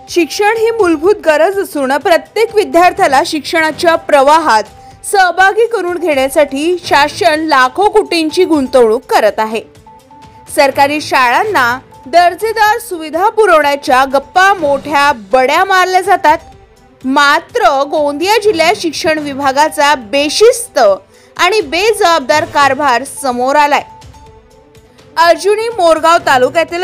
शिक्षण ही मूलभूत गरज असून प्रत्येक विद्यार्थ्याला शिक्षणाच्या प्रवाहात सहभागी करून घेण्यासाठी शासन लाखो कोटींची गुंतवणूक करत आहे। सरकारी शाळांना दर्जेदार सुविधा पुरवण्याच्या गप्पा मोठ्या बड्या मारल्या जातात, मात्र गोंदिया जिल्ह्यात शिक्षण विभागाचा बेशिस्त आणि बेजबाबदार कारभार समोर आलाय। अर्जुनी मोरगाव तालुक्यातील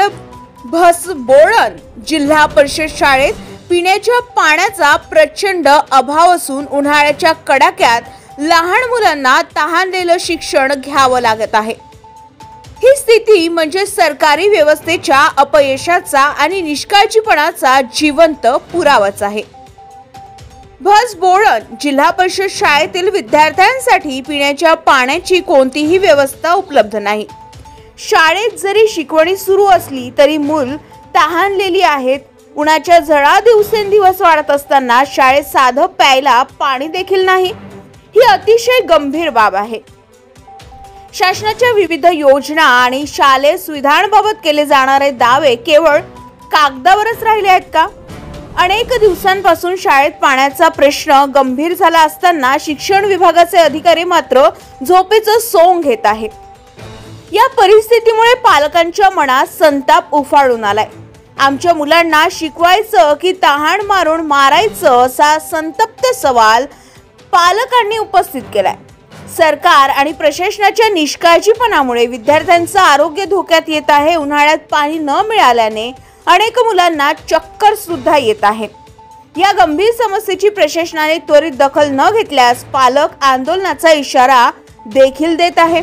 भसबोळण जिल्हा परिषद शाळेत पिण्याच्या पाण्याचा प्रचंड अभाव असून उन्हाळ्याच्या कडाक्यात लहान मुलांना तहानलेलं शिक्षण घ्यावं लागत आहे। ही स्थिती म्हणजे सरकारी व्यवस्थेच्या अपयशाचा आणि निष्काळजीपणाचा जिवंत पुरावाच आहे। भसबोळण जिल्हा परिषद शाळेतील विद्यार्थ्यांसाठी पिण्याच्या पाण्याची कोणतीही व्यवस्था उपलब्ध नाही। शाळेत जरी शिकवणी सुरू असली तरी मूल तहानलेली आहेत। उन्हाच्या झळा दिवसेंदिवस वाढत असताना शाळेत साधं प्यायला पाणी देखील नाही। ही अतिशय गंभीर बाब आहे। शासनाच्या विविध योजना आणि शालेय सुविधांबाबत केले जाणारे दावे केवळ कागदावरच राहिले आहेत का? अनेक दिवसांपासून शाळेत पाण्याचा प्रश्न गंभीर झाला असताना शिक्षण विभागाचे अधिकारी मात्र झोपेचं सोंग घेत आहेत। या परिस्थितीमुळे पालकांच्या मनात संताप उफाळून आलाय। आमच्या मुलांना शिकवायचं की तहान मारून मारायचं असा संतप्त सवाल पालकांनी उपस्थित केलाय। सरकार आणि प्रशासनाच्या निष्काळजीपणामुळे विद्यार्थ्यांचं आरोग्य धोक्यात येत आहे। उन्हाळ्यात पाणी न मिळाल्याने अनेक मुलांना चक्कर सुद्धा येत आहे। या गंभीर समस्येची प्रशासनाने त्वरित दखल न घेतल्यास पालक आंदोलनाचा इशारा देखील देत आहे।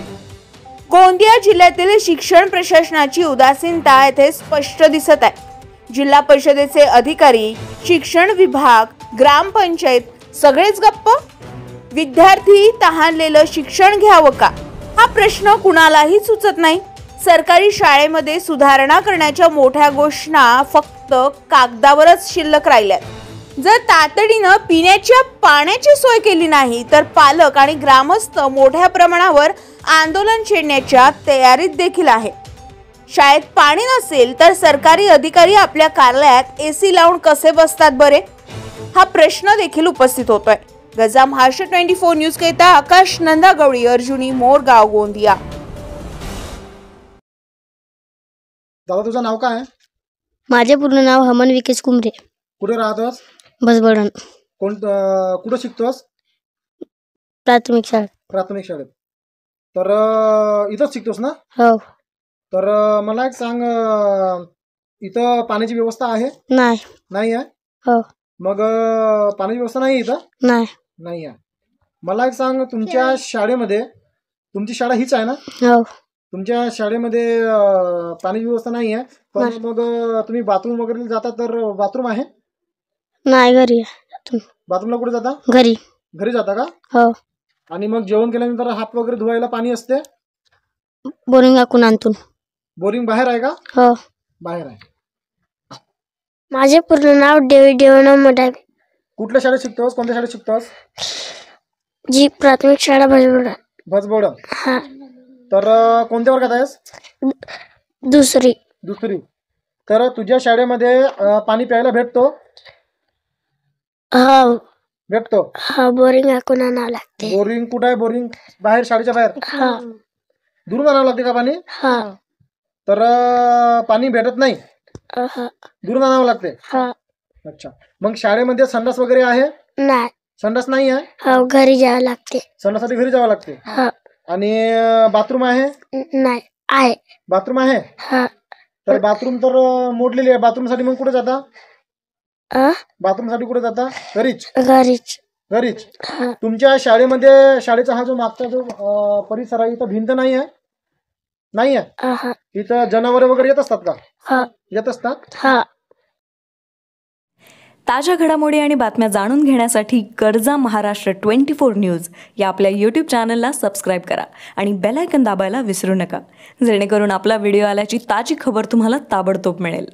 गोंदिया जिल्ह्यातील शिक्षण प्रशासनाची उदासीनता येथे स्पष्ट दिसत आहे। जिल्हा परिषदेचे अधिकारी, शिक्षण विभाग, ग्रामपंचायत सगळेच गप्प। विद्यार्थी तहानलेलं शिक्षण घ्यावं का हा प्रश्न कुणालाही सुचत नाही। सरकारी शाळेमध्ये सुधारणा करण्याच्या मोठ्या घोषणा फक्त कागदावरच शिल्लक राहिल्यात। जर तातडीनं पिण्याच्या पाण्याची सोय केली नाही तर पालक आणि ग्रामस्थ मोठ्या प्रमाणावर आंदोलन छेडण्याच्या तयारीत देखील आहे। शाळेत पाणी नसेल तर सरकारी अधिकारी आपल्या कार्यालयात एसी लावून कसे बसतात बरे, हा प्रश्न देखील उपस्थित होतोय। गजा महाराष्ट्र 24 न्यूज करिता आकाश नंदागवळी, अर्जुनी मोरगाव, गोंदिया। दादा तुझं नाव काय आहे? माझे पूर्ण नाव हमन विकेश कुमरे। कुठे राहतोस? भसबोळण। कुठे शिकतोस? प्राथमिक शाळेत। प्राथमिक शाळेत। तर इथंच शिकतोस ना? हो। तर मला एक सांग, इथं पाण्याची व्यवस्था आहे? नाही। नाही आहे? हो। मग पाण्याची व्यवस्था नाही इथं? नाही। नाही आहे। मला एक सांग, तुमच्या शाळेमध्ये, तुमची शाळा हीच आहे ना? हो। तुमच्या शाळेमध्ये पाण्याची व्यवस्था नाही आहे, पण मग तुम्ही बाथरूम वगैरे जाता तर बाथरूम आहे? नाही, घरी। बाथरूमला कुठे जाता? घरी। घरी जाता का? हो। आणि मग जेवण केल्यानंतर हात वगैरे धुवायला पाणी असते? बोरिंग आखून आणतून। बोरिंग बाहेर आहे का? हो, बाहेर आहे। माझे पूर्ण नाव डेव्हिड देवानंद मोडावे। कुठल्या शाळेत शिकतोस? कोणत्या शाळेत शिकतोस? जी प्राथमिक शाळा भसबोळण। भसबोळण। हा। तर कोणत्या वर्गात आहेस? दुसरी। दुसरी। तर तुझ्या शाळेमध्ये पाणी प्यायला भेटतो? हो भेटतो। हा, बोरिंग आखून आणावं लागते। बोरिंग कुठे आहे? बोरिंग बाहेर, शाळेच्या बाहेर? हा। दुरून आणावं लागते का पाणी? हा। तर पाणी भेटत नाही, दुरून आणावं लागते? हा। अच्छा, मग शाळेमध्ये संडास वगैरे आहे? नाही। संडास नाही आहे? हो, घरी जावं लागते। संडासाठी घरी जावं लागते? हा। आणि बाथरूम आहे? नाही, आहे। बाथरूम आहे? हा। तर बाथरूम तर मोडलेली आहे। बाथरूम साठी मग कुठे जाता? बाथरूम साठी कुठे जाता? घरीच? घरीच। घरीच। तुमच्या शाळेमध्ये, शाळेचा हा जो मागचा जो परिसर आहे, इथं भिंत नाही आहे? नाही आहे? इथं जनावरे वगैरे येत असतात का? हा, येत असतात। हा। ताज्या घडामोडी आणि बातम्या जाणून घेण्यासाठी गरजा महाराष्ट्र 24 न्यूज या आपल्या यूट्यूब चॅनलला सबस्क्राईब करा आणि बेल आयकॉन दाबायला विसरू नका, जेणेकरून आपला व्हिडिओ आल्याची ताजी खबर तुम्हाला ताबडतोब मिळेल।